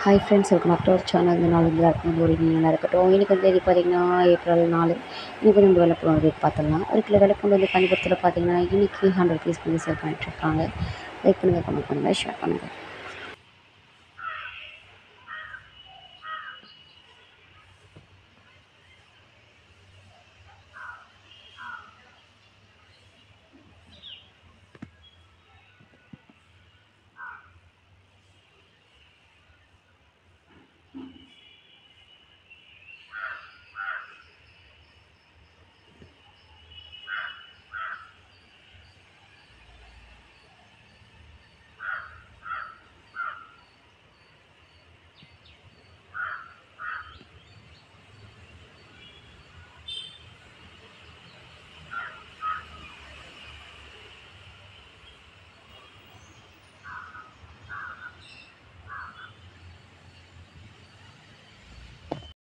Hi friends, welcome back to our channel. இந்த நாள் வந்து ஒரு நல்லா இருக்கட்டும். இன்றைக்கி வந்து பார்த்திங்கன்னா ஏப்ரல் 4. இன்றைக்கி வந்து வெள்ளைப்பூண்டு ரேட் பார்த்துடலாம். ஒரு கிலோ வெள்ளைப்பூண்டு வந்து காஞ்சிபுரத்தில் பார்த்திங்கன்னா இன்றைக்கி 100 பீஸ் வந்து சேல் பண்ணிகிட்ருக்காங்க. லைக் பண்ணுங்கள், கமெண்ட் பண்ணுங்கள், ஷேர் பண்ணுங்கள்.